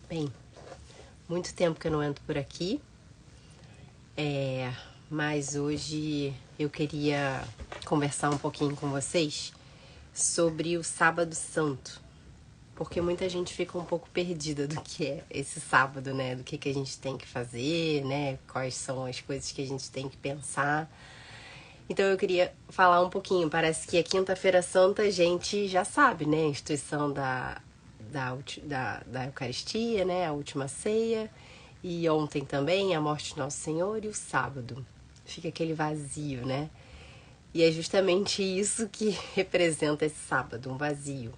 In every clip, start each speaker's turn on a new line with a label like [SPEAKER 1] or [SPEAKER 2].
[SPEAKER 1] Bem, muito tempo que eu não entro por aqui, mas hoje eu queria conversar um pouquinho com vocês sobre o Sábado Santo, porque muita gente fica um pouco perdida do que é esse sábado, né? Do que a gente tem que fazer, né? Quais são as coisas que a gente tem que pensar. Então eu queria falar um pouquinho. Parece que a Quinta-feira Santa a gente já sabe, né? A instituição da Eucaristia, né? A última ceia. E ontem também a morte de Nosso Senhor e o sábado. Fica aquele vazio, né? E é justamente isso que representa esse sábado, um vazio.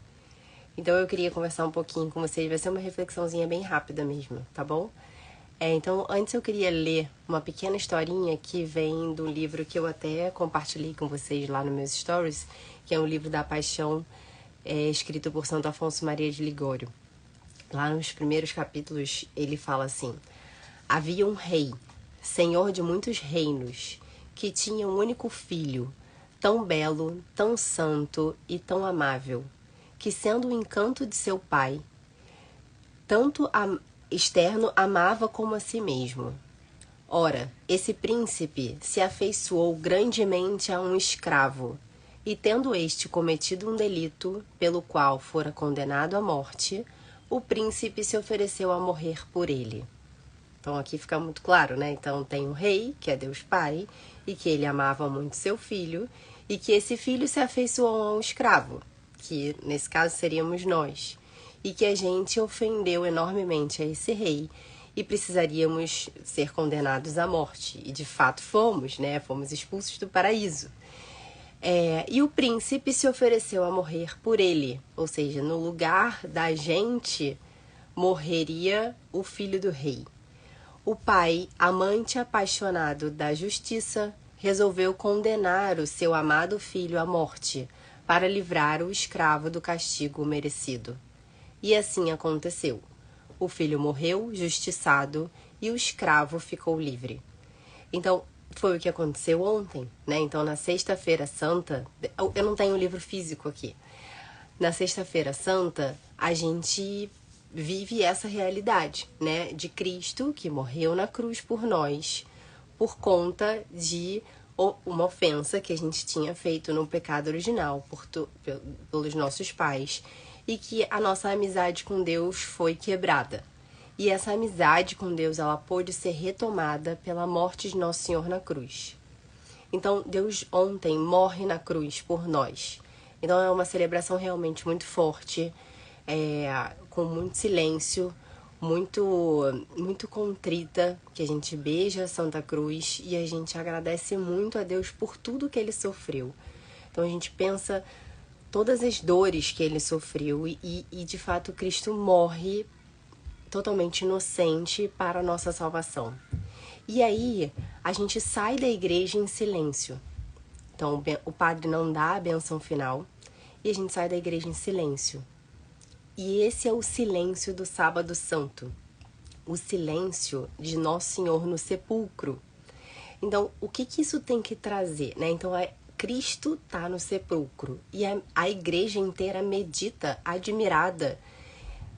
[SPEAKER 1] Então eu queria conversar um pouquinho com vocês. Vai ser uma reflexãozinha bem rápida mesmo, tá bom? Então, antes eu queria ler uma pequena historinha que vem do livro que eu até compartilhei com vocês lá nos meus stories, que é um livro da Paixão, escrito por Santo Afonso Maria de Ligório. Lá nos primeiros capítulos ele fala assim: havia um rei, senhor de muitos reinos, que tinha um único filho, tão belo, tão santo e tão amável, que sendo o encanto de seu pai, tanto externo amava como a si mesmo. Ora, esse príncipe se afeiçoou grandemente a um escravo, e tendo este cometido um delito pelo qual fora condenado à morte, o príncipe se ofereceu a morrer por ele. Então aqui fica muito claro, né? Então tem um rei, que é Deus Pai, e que ele amava muito seu filho, e que esse filho se afeiçoou a um escravo, que nesse caso seríamos nós, e que a gente ofendeu enormemente a esse rei, e precisaríamos ser condenados à morte. E de fato fomos, né? Fomos expulsos do paraíso. E o príncipe se ofereceu a morrer por ele, ou seja, no lugar da gente morreria o filho do rei. O pai, amante apaixonado da justiça, resolveu condenar o seu amado filho à morte, para livrar o escravo do castigo merecido. E assim aconteceu. O filho morreu, justiçado, e o escravo ficou livre. Então, foi o que aconteceu ontem, né? Então, na Sexta-feira Santa, eu não tenho o livro físico aqui. Na Sexta-feira Santa, a gente vive essa realidade, né? De Cristo que morreu na cruz por nós, por conta de uma ofensa que a gente tinha feito no pecado original pelos nossos pais, e que a nossa amizade com Deus foi quebrada. E essa amizade com Deus, ela pôde ser retomada pela morte de Nosso Senhor na cruz. Então, Deus ontem morre na cruz por nós. Então, é uma celebração realmente muito forte, com muito silêncio, muito contrita, que a gente beija a Santa Cruz e a gente agradece muito a Deus por tudo que ele sofreu. Então, a gente pensa todas as dores que ele sofreu e de fato, Cristo morre totalmente inocente para a nossa salvação. E aí, a gente sai da igreja em silêncio. Então, o padre não dá a bênção final e a gente sai da igreja em silêncio. E esse é o silêncio do Sábado Santo. O silêncio de Nosso Senhor no sepulcro. Então, o que isso tem que trazer, né? Então, Cristo está no sepulcro e a igreja inteira medita, admirada,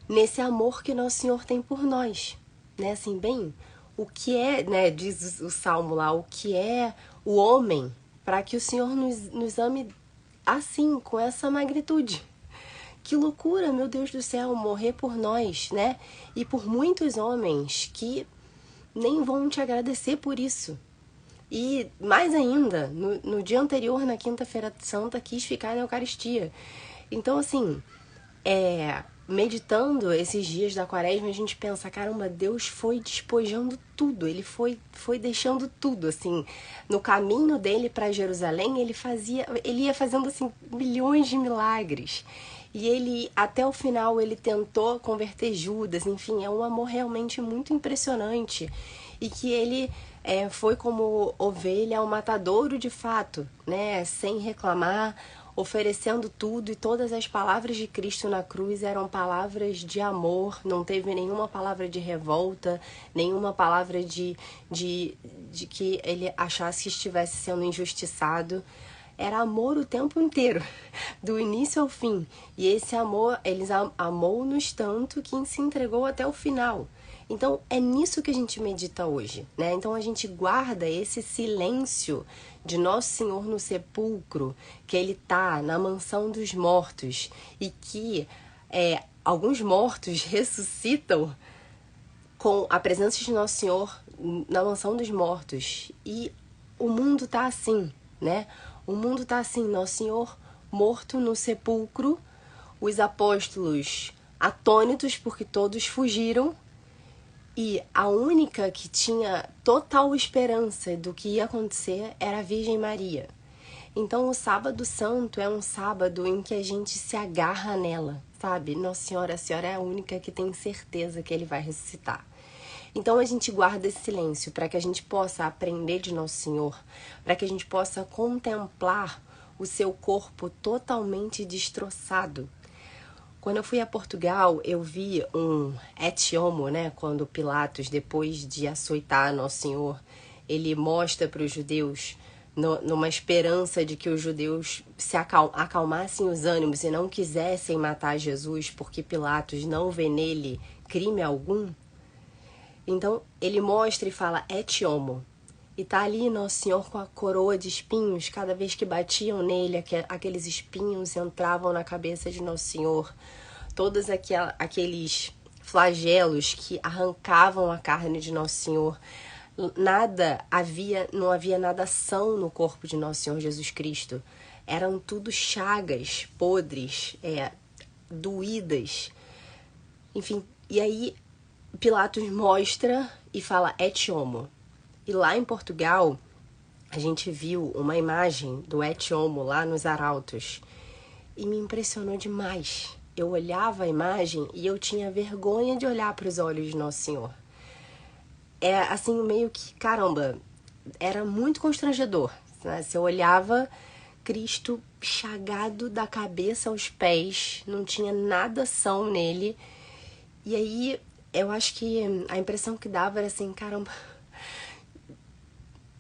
[SPEAKER 1] nesse amor que Nosso Senhor tem por nós, né? Assim, bem, o que é, né? Diz o Salmo lá, o que é o homem para que o Senhor nos ame assim, com essa magnitude. Que loucura, meu Deus do céu, morrer por nós, né? E por muitos homens que nem vão te agradecer por isso. E mais ainda, no dia anterior, na Quinta-feira Santa, quis ficar na Eucaristia. Então, assim, meditando esses dias da Quaresma, a gente pensa, caramba, Deus foi despojando tudo, ele foi deixando tudo, assim, no caminho dele para Jerusalém, ele ia fazendo assim milhões de milagres. E ele, até o final, ele tentou converter Judas, enfim, é um amor realmente muito impressionante. E que ele foi como ovelha ao matadouro de fato, né? Sem reclamar, oferecendo tudo, e todas as palavras de Cristo na cruz eram palavras de amor, não teve nenhuma palavra de revolta, nenhuma palavra de que ele achasse que estivesse sendo injustiçado. era amor o tempo inteiro, do início ao fim. E esse amor, eles amou-nos tanto que se entregou até o final. Então, é nisso que a gente medita hoje, né? Então, a gente guarda esse silêncio de Nosso Senhor no sepulcro, que Ele tá na mansão dos mortos e que alguns mortos ressuscitam com a presença de Nosso Senhor na mansão dos mortos. E o mundo tá assim, né? O mundo tá assim, Nosso Senhor morto no sepulcro, os apóstolos atônitos porque todos fugiram, e a única que tinha total esperança do que ia acontecer era a Virgem Maria. Então o Sábado Santo é um sábado em que a gente se agarra nela, sabe? Nossa Senhora, a Senhora é a única que tem certeza que Ele vai ressuscitar. Então a gente guarda esse silêncio para que a gente possa aprender de Nosso Senhor, para que a gente possa contemplar o seu corpo totalmente destroçado. Quando eu fui a Portugal, eu vi um et homo, né? Quando Pilatos, depois de açoitar Nosso Senhor, ele mostra para os judeus, numa esperança de que os judeus se acalmassem os ânimos e não quisessem matar Jesus, porque Pilatos não vê nele crime algum. Então, ele mostra e fala et homo. E tá ali Nosso Senhor com a coroa de espinhos. Cada vez que batiam nele, aqueles espinhos entravam na cabeça de Nosso Senhor. Todos aqueles flagelos que arrancavam a carne de Nosso Senhor. Não havia nada são no corpo de Nosso Senhor Jesus Cristo. Eram tudo chagas, podres, doídas. Enfim, e aí Pilatos mostra e fala et homo. E lá em Portugal, a gente viu uma imagem do et homo lá nos arautos e me impressionou demais. Eu olhava a imagem e eu tinha vergonha de olhar para os olhos de Nosso Senhor. É assim, meio que, caramba, era muito constrangedor, né? Se eu olhava Cristo chagado da cabeça aos pés, não tinha nada são nele. E aí, eu acho que a impressão que dava era assim, caramba...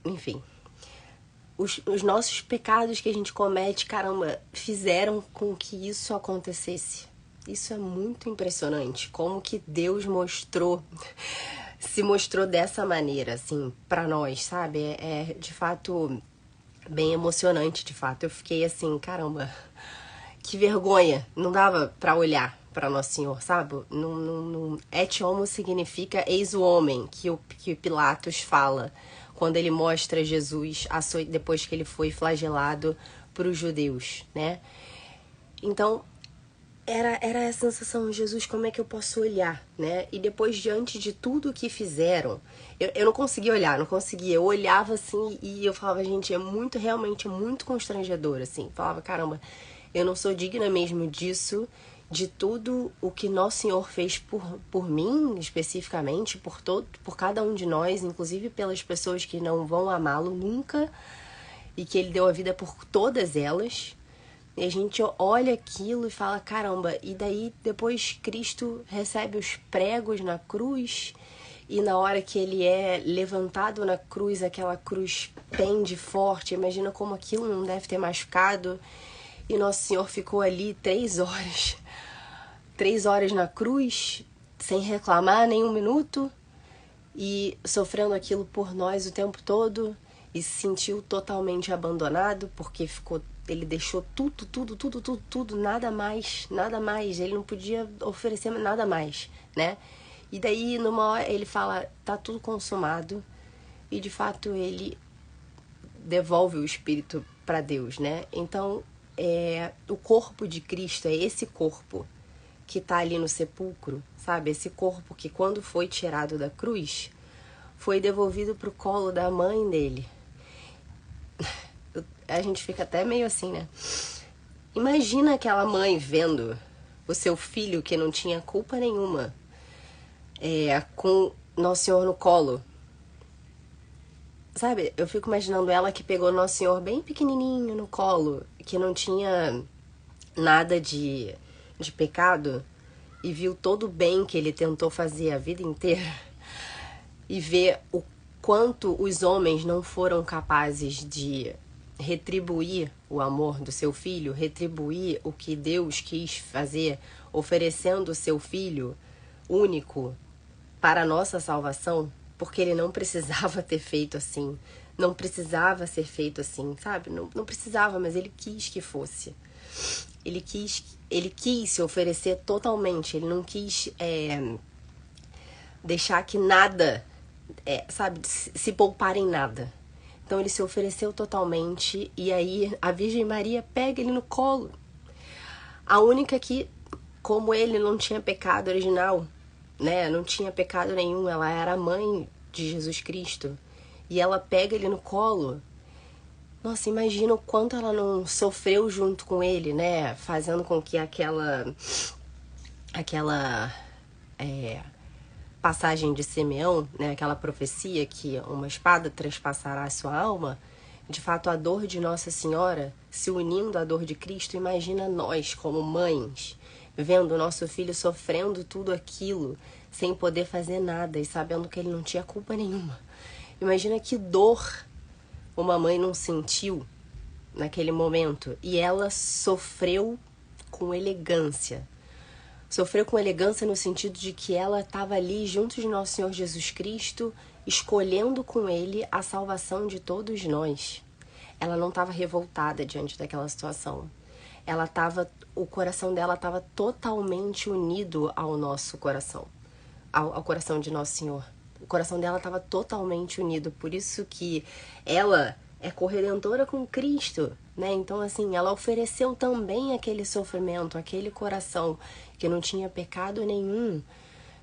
[SPEAKER 1] Enfim, os nossos pecados que a gente comete, caramba, fizeram com que isso acontecesse. Isso é muito impressionante, como que Deus se mostrou dessa maneira, assim, pra nós, sabe? É de fato bem emocionante, de fato. Eu fiquei assim, caramba, que vergonha, não dava pra olhar para Nosso Senhor, sabe? Et homo significa eis o homem, que Pilatos fala quando ele mostra Jesus depois que ele foi flagelado para os judeus, né? Então, era essa sensação, Jesus, como é que eu posso olhar, né? E depois, diante de tudo que fizeram, eu não conseguia olhar, não conseguia. Eu olhava assim e eu falava, gente, realmente muito constrangedor, assim. Falava, caramba, eu não sou digna mesmo disso, de tudo o que Nosso Senhor fez por mim, especificamente, por cada um de nós, inclusive pelas pessoas que não vão amá-lo nunca, e que Ele deu a vida por todas elas. E a gente olha aquilo e fala, caramba, e daí depois Cristo recebe os pregos na cruz, e na hora que Ele é levantado na cruz, aquela cruz pende forte, imagina como aquilo não deve ter machucado. E Nosso Senhor ficou ali 3 horas na cruz, sem reclamar nem um minuto, e sofrendo aquilo por nós o tempo todo, e se sentiu totalmente abandonado, porque ele deixou tudo, nada mais, ele não podia oferecer nada mais, né? E daí, numa hora, ele fala, tá tudo consumado, e de fato ele devolve o Espírito para Deus, né? Então, o corpo de Cristo é esse corpo que tá ali no sepulcro, sabe? Esse corpo que, quando foi tirado da cruz, foi devolvido pro colo da mãe dele. A gente fica até meio assim, né? Imagina aquela mãe vendo o seu filho, que não tinha culpa nenhuma, com Nosso Senhor no colo. Sabe, eu fico imaginando ela que pegou Nosso Senhor bem pequenininho no colo, que não tinha nada de pecado, e viu todo o bem que ele tentou fazer a vida inteira, e vê o quanto os homens não foram capazes de retribuir o amor do seu filho, retribuir o que Deus quis fazer, oferecendo o seu filho único para a nossa salvação, porque ele não precisava ter feito assim, não precisava ser feito assim, sabe? Não precisava, mas ele quis que fosse. Ele quis se oferecer totalmente, ele não quis deixar que nada, sabe, se poupar em nada. Então ele se ofereceu totalmente e aí a Virgem Maria pega ele no colo. A única que, como ele não tinha pecado original, né, não tinha pecado nenhum, ela era a mãe de Jesus Cristo e ela pega ele no colo. Nossa, imagina o quanto ela não sofreu junto com ele, né, fazendo com que aquela passagem de Simeão, né, aquela profecia que uma espada transpassará a sua alma, de fato a dor de Nossa Senhora se unindo à dor de Cristo, imagina nós como mães, vendo o nosso filho sofrendo tudo aquilo, sem poder fazer nada e sabendo que ele não tinha culpa nenhuma. Imagina que dor uma mãe não sentiu naquele momento, e ela sofreu com elegância. Sofreu com elegância no sentido de que ela estava ali junto de Nosso Senhor Jesus Cristo, escolhendo com ele a salvação de todos nós. Ela não estava revoltada diante daquela situação. O coração dela estava totalmente unido ao nosso coração, ao coração de Nosso Senhor. O coração dela estava totalmente unido, por isso que ela é corredentora com Cristo, né? Então, assim, ela ofereceu também aquele sofrimento, aquele coração que não tinha pecado nenhum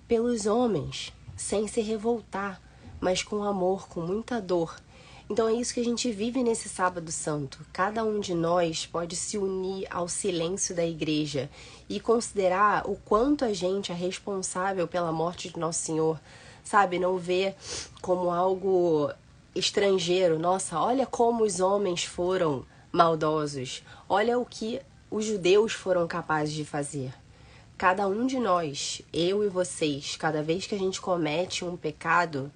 [SPEAKER 1] pelos homens, sem se revoltar, mas com amor, com muita dor. Então é isso que a gente vive nesse Sábado Santo. Cada um de nós pode se unir ao silêncio da igreja e considerar o quanto a gente é responsável pela morte de Nosso Senhor, sabe? Não ver como algo estrangeiro. Nossa, olha como os homens foram maldosos. Olha o que os judeus foram capazes de fazer. Cada um de nós, eu e vocês, cada vez que a gente comete um pecado,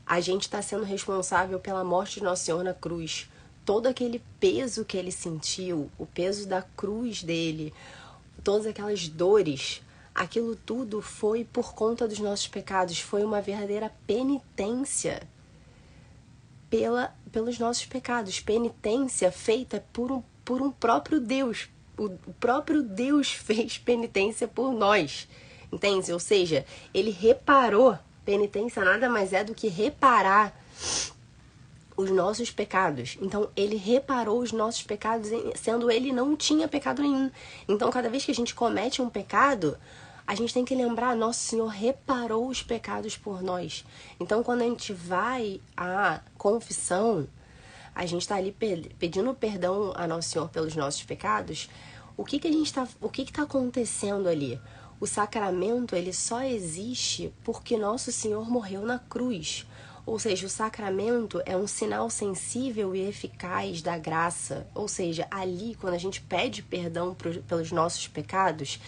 [SPEAKER 1] a gente está sendo responsável pela morte de Nosso Senhor na cruz. Todo aquele peso que ele sentiu, o peso da cruz dele, todas aquelas dores, aquilo tudo foi por conta dos nossos pecados. Foi uma verdadeira penitência pelos nossos pecados. Penitência feita por um próprio Deus. O próprio Deus fez penitência por nós. Entende? Ou seja, ele reparou. Penitência nada mais é do que reparar os nossos pecados. Então, ele reparou os nossos pecados, sendo ele não tinha pecado nenhum. Então, cada vez que a gente comete um pecado, a gente tem que lembrar, Nosso Senhor reparou os pecados por nós. Então, quando a gente vai à confissão, a gente está ali pedindo perdão a Nosso Senhor pelos nossos pecados. O que está acontecendo ali? O sacramento, ele só existe porque Nosso Senhor morreu na cruz. Ou seja, o sacramento é um sinal sensível e eficaz da graça. Ou seja, ali, quando a gente pede perdão pelos nossos pecados,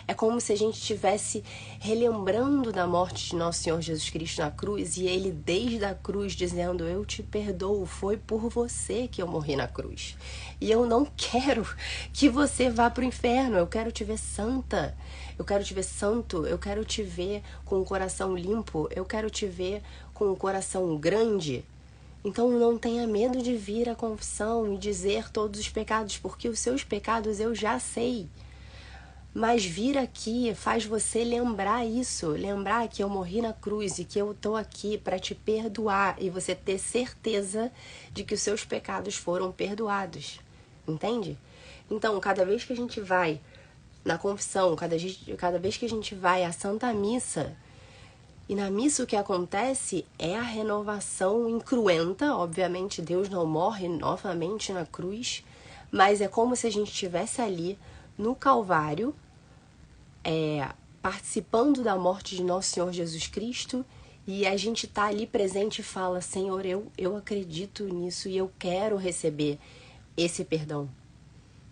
[SPEAKER 1] é como se a gente estivesse relembrando da morte de Nosso Senhor Jesus Cristo na cruz, e ele desde a cruz dizendo, eu te perdoo, foi por você que eu morri na cruz. E eu não quero que você vá para o inferno, eu quero te ver santa, eu quero te ver santo, eu quero te ver com o coração limpo, eu quero te ver com o coração grande. Então não tenha medo de vir à confissão e dizer todos os pecados, porque os seus pecados eu já sei. Mas vir aqui faz você lembrar isso, lembrar que eu morri na cruz e que eu estou aqui para te perdoar e você ter certeza de que os seus pecados foram perdoados, entende? Então, cada vez que a gente vai na confissão, cada vez que a gente vai à Santa Missa, e na missa o que acontece é a renovação incruenta, obviamente Deus não morre novamente na cruz, mas é como se a gente estivesse ali no Calvário, participando da morte de Nosso Senhor Jesus Cristo, e a gente está ali presente e fala, Senhor, eu acredito nisso e eu quero receber esse perdão,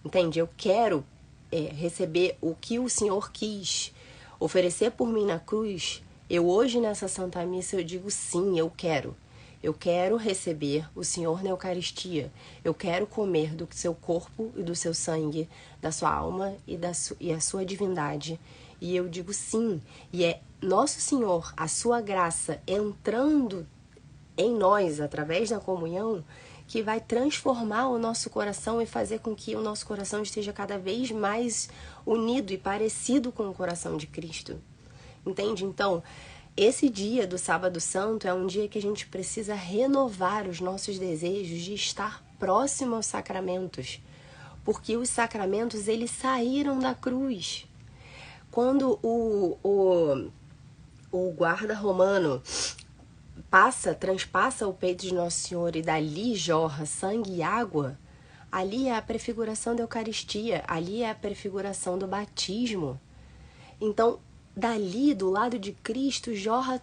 [SPEAKER 1] entende? Eu quero receber o que o Senhor quis oferecer por mim na cruz. Eu hoje nessa Santa Missa eu digo sim, eu quero Eu quero receber o Senhor na Eucaristia. Eu quero comer do seu corpo e do seu sangue, da sua alma e a sua divindade. E eu digo sim. E é nosso Senhor, a sua graça entrando em nós, através da comunhão, que vai transformar o nosso coração e fazer com que o nosso coração esteja cada vez mais unido e parecido com o coração de Cristo. Entende? Então, esse dia do Sábado Santo é um dia que a gente precisa renovar os nossos desejos de estar próximo aos sacramentos, porque os sacramentos, eles saíram da cruz. Quando o guarda romano transpassa o peito de Nosso Senhor e dali jorra sangue e água, ali é a prefiguração da Eucaristia, ali é a prefiguração do batismo. Então, dali, do lado de Cristo, jorram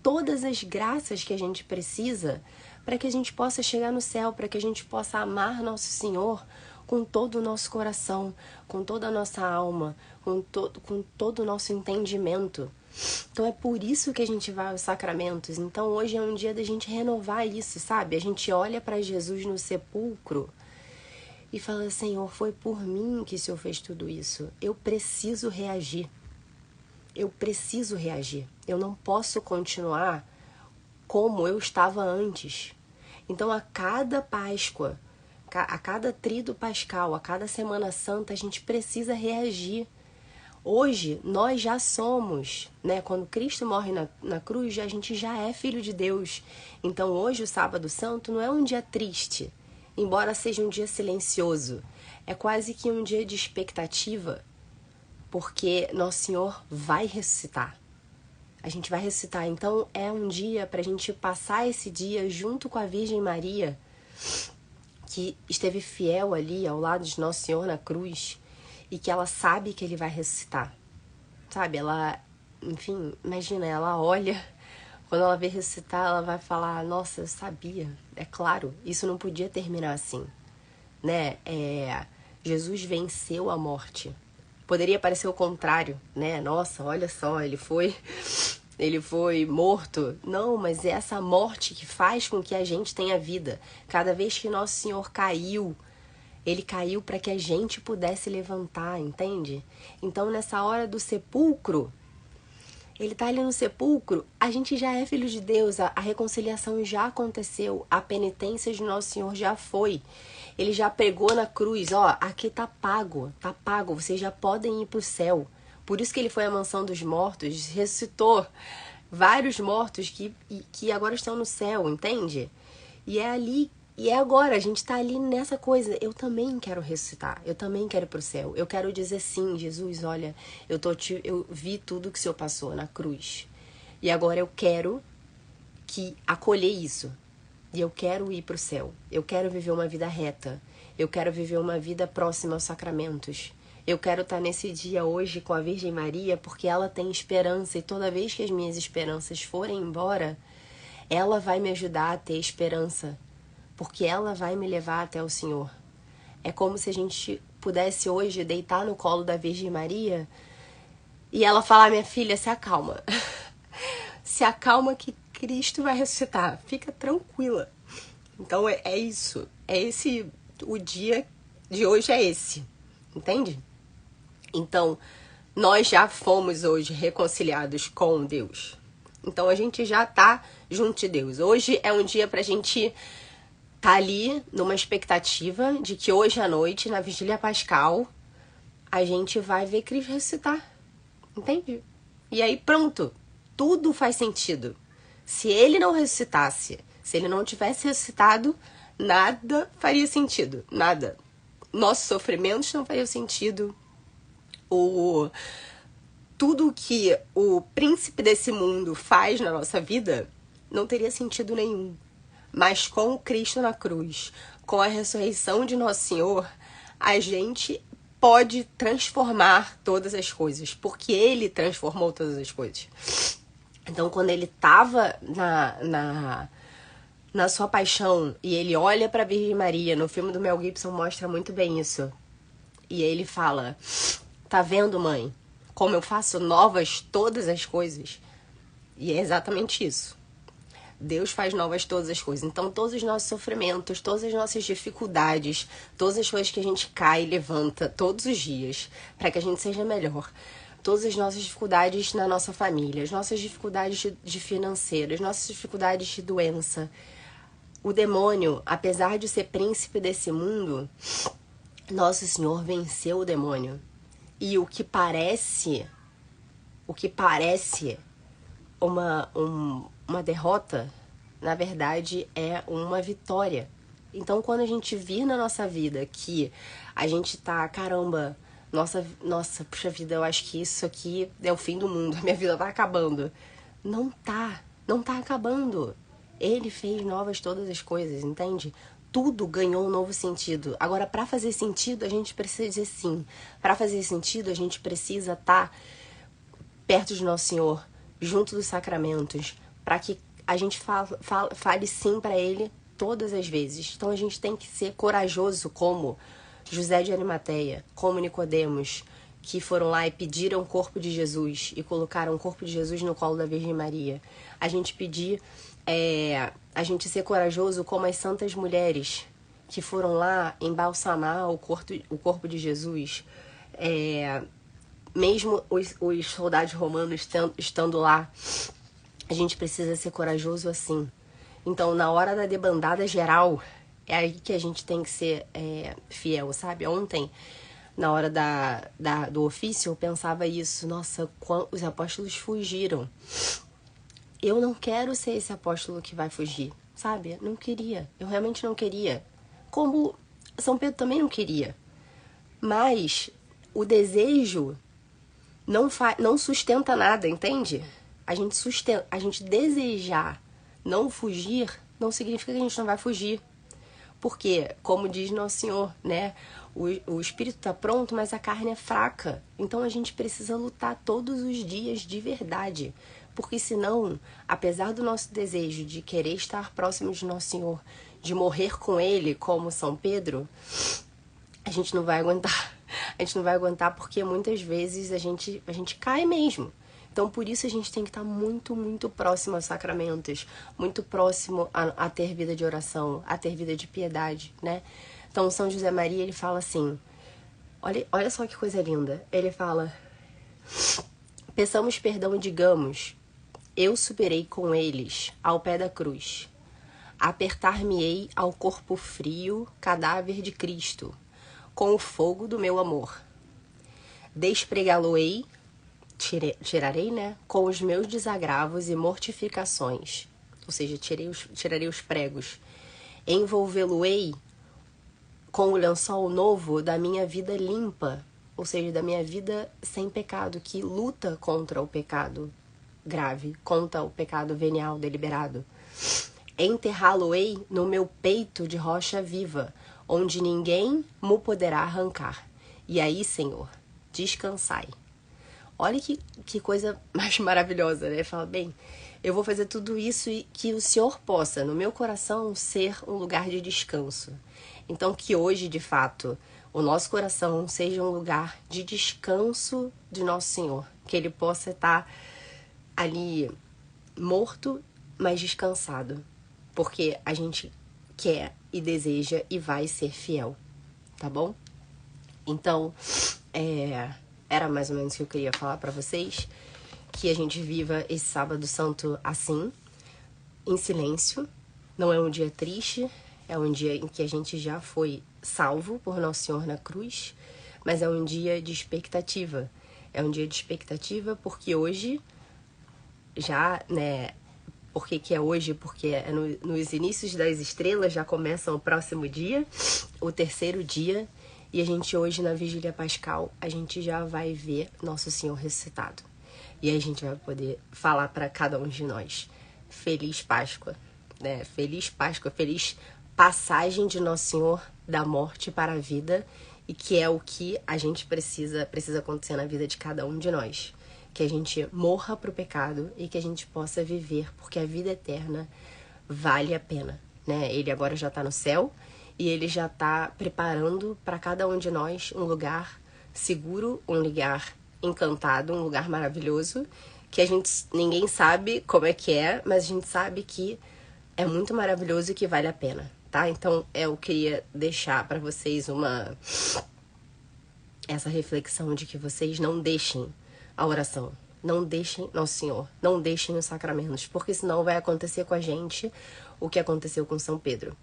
[SPEAKER 1] todas as graças que a gente precisa para que a gente possa chegar no céu, para que a gente possa amar Nosso Senhor com todo o nosso coração, com toda a nossa alma, com todo o nosso entendimento. Então é por isso que a gente vai aos sacramentos. Então hoje é um dia da gente renovar isso, sabe? A gente olha para Jesus no sepulcro e fala: Senhor, foi por mim que o Senhor fez tudo isso. Eu preciso reagir. Eu preciso reagir. Eu não posso continuar como eu estava antes. Então a cada Páscoa, a cada tríduo pascal, a cada Semana Santa, a gente precisa reagir. Hoje, nós já somos, né? Quando Cristo morre na cruz, a gente já é filho de Deus. Então, hoje, o Sábado Santo não é um dia triste, embora seja um dia silencioso. É quase que um dia de expectativa, porque Nosso Senhor vai ressuscitar. A gente vai ressuscitar. Então, é um dia para a gente passar esse dia junto com a Virgem Maria, que esteve fiel ali ao lado de Nosso Senhor na cruz, e que ela sabe que ele vai ressuscitar, sabe? Ela, enfim, imagina, ela olha, quando ela vê ressuscitar, ela vai falar: nossa, eu sabia, é claro, isso não podia terminar assim, né? Jesus venceu a morte. Poderia parecer o contrário, né? Nossa, olha só, ele foi morto. Não, mas é essa morte que faz com que a gente tenha vida. Cada vez que Nosso Senhor caiu, ele caiu para que a gente pudesse levantar, entende? Então, nessa hora do sepulcro, ele tá ali no sepulcro, a gente já é filho de Deus, a reconciliação já aconteceu, a penitência de Nosso Senhor já foi. Ele já pregou na cruz: ó, aqui tá pago, vocês já podem ir pro céu. Por isso que ele foi à mansão dos mortos, ressuscitou vários mortos que agora estão no céu, entende? E é ali. E é agora, a gente tá ali nessa coisa. Eu também quero ressuscitar, eu também quero ir pro céu. Eu quero dizer sim, Jesus, olha, eu vi tudo que o Senhor passou na cruz. E agora eu quero acolher isso. E eu quero ir pro céu. Eu quero viver uma vida reta. Eu quero viver uma vida próxima aos sacramentos. Eu quero estar nesse dia hoje com a Virgem Maria, porque ela tem esperança. E toda vez que as minhas esperanças forem embora, ela vai me ajudar a ter esperança, porque ela vai me levar até o Senhor. É como se a gente pudesse hoje deitar no colo da Virgem Maria e ela falar: minha filha, se acalma. Se acalma que Cristo vai ressuscitar. Fica tranquila. Então é isso. O dia de hoje é esse. Entende? Então, nós já fomos hoje reconciliados com Deus. Então a gente já tá junto de Deus. Hoje é um dia pra gente tá ali numa expectativa de que hoje à noite, na Vigília Pascal, a gente vai ver Cristo ressuscitar. Entende? E aí pronto, tudo faz sentido. Se ele não ressuscitasse, se ele não tivesse ressuscitado, nada faria sentido. Nada. Nossos sofrimentos não fariam sentido. Tudo que o príncipe desse mundo faz na nossa vida não teria sentido nenhum. Mas com Cristo na cruz, com a ressurreição de Nosso Senhor, a gente pode transformar todas as coisas, porque ele transformou todas as coisas. Então, quando ele estava na sua paixão e ele olha para a Virgem Maria, no filme do Mel Gibson mostra muito bem isso. E ele fala: tá vendo, mãe, como eu faço novas todas as coisas? E é exatamente isso. Deus faz novas todas as coisas. Então, todos os nossos sofrimentos, todas as nossas dificuldades, todas as coisas que a gente cai e levanta todos os dias, para que a gente seja melhor. Todas as nossas dificuldades na nossa família, as nossas dificuldades de financeiras, as nossas dificuldades de doença. O demônio, apesar de ser príncipe desse mundo, nosso Senhor venceu o demônio. E o que parece uma derrota, na verdade, é uma vitória. Então, quando a gente vir na nossa vida que a gente tá, caramba, nossa, puxa vida, eu acho que isso aqui é o fim do mundo, a minha vida tá acabando. Não tá acabando. Ele fez novas todas as coisas, entende? Tudo ganhou um novo sentido. Agora, para fazer sentido, a gente precisa dizer sim. Para fazer sentido, a gente precisa estar perto de Nosso Senhor, junto dos sacramentos, para que a gente fale sim para Ele todas as vezes. Então, a gente tem que ser corajoso como José de Arimateia, como Nicodemos, que foram lá e pediram o corpo de Jesus e colocaram o corpo de Jesus no colo da Virgem Maria. A gente a gente ser corajoso como as santas mulheres que foram lá embalsamar o corpo de Jesus. Mesmo os soldados romanos estando lá, a gente precisa ser corajoso assim. Então, na hora da debandada geral, é aí que a gente tem que ser fiel, sabe? Ontem, na hora do ofício, eu pensava isso. Nossa, os apóstolos fugiram. Eu não quero ser esse apóstolo que vai fugir, sabe? Não queria. Eu realmente não queria. Como São Pedro também não queria. Mas o desejo não sustenta nada, entende? A gente desejar não fugir não significa que a gente não vai fugir. Porque, como diz Nosso Senhor, né? O espírito está pronto, mas a carne é fraca. Então a gente precisa lutar todos os dias de verdade. Porque senão, apesar do nosso desejo de querer estar próximo de Nosso Senhor, de morrer com Ele, como São Pedro, a gente não vai aguentar. A gente não vai aguentar porque muitas vezes a gente cai mesmo. Então, por isso a gente tem que estar muito, muito próximo aos sacramentos, muito próximo a ter vida de oração, a ter vida de piedade, né? Então, São José Maria, ele fala assim, olha só que coisa linda. Ele fala, peçamos perdão e digamos, eu superei com eles ao pé da cruz. Apertar-me-ei ao corpo frio, cadáver de Cristo, com o fogo do meu amor. Despregá-lo-ei, tirarei, né, com os meus desagravos e mortificações, ou seja, tirarei os pregos, envolvê-lo-ei com o lençol novo da minha vida limpa, ou seja, da minha vida sem pecado, que luta contra o pecado grave, contra o pecado venial deliberado. Enterrá-lo-ei no meu peito de rocha viva, onde ninguém mo poderá arrancar. E aí, Senhor, descansai. Olha que coisa mais maravilhosa, né? Fala, bem, eu vou fazer tudo isso e que o Senhor possa, no meu coração, ser um lugar de descanso. Então, que hoje, de fato, o nosso coração seja um lugar de descanso de Nosso Senhor. Que Ele possa estar ali morto, mas descansado. Porque a gente quer e deseja e vai ser fiel, tá bom? Então, era mais ou menos o que eu queria falar pra vocês. Que a gente viva esse sábado santo assim, em silêncio. Não é um dia triste, é um dia em que a gente já foi salvo por Nosso Senhor na cruz, mas é um dia de expectativa. É um dia de expectativa porque hoje, já, né, por que é hoje? Porque nos inícios das estrelas já começa o próximo dia, o terceiro dia, e a gente hoje na Vigília Pascal, a gente já vai ver Nosso Senhor ressuscitado. E aí a gente vai poder falar para cada um de nós, Feliz Páscoa, né? Feliz Páscoa, feliz passagem de Nosso Senhor da morte para a vida, e que é o que a gente precisa acontecer na vida de cada um de nós. Que a gente morra pro pecado e que a gente possa viver, porque a vida eterna vale a pena, né? Ele agora já está no céu e ele já está preparando para cada um de nós um lugar seguro, um lugar encantado, um lugar maravilhoso, que ninguém sabe como é que é, mas a gente sabe que é muito maravilhoso e que vale a pena, tá? Então, eu queria deixar pra vocês essa reflexão de que vocês não deixem a oração, não deixem Nosso Senhor, não deixem os sacramentos, porque senão vai acontecer com a gente o que aconteceu com São Pedro,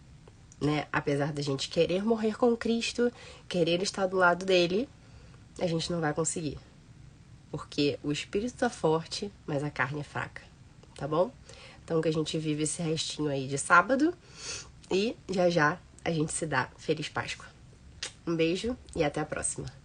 [SPEAKER 1] né? Apesar da gente querer morrer com Cristo, querer estar do lado dele, a gente não vai conseguir. Porque o espírito tá forte, mas a carne é fraca, tá bom? Então que a gente vive esse restinho aí de sábado e já já a gente se dá Feliz Páscoa. Um beijo e até a próxima.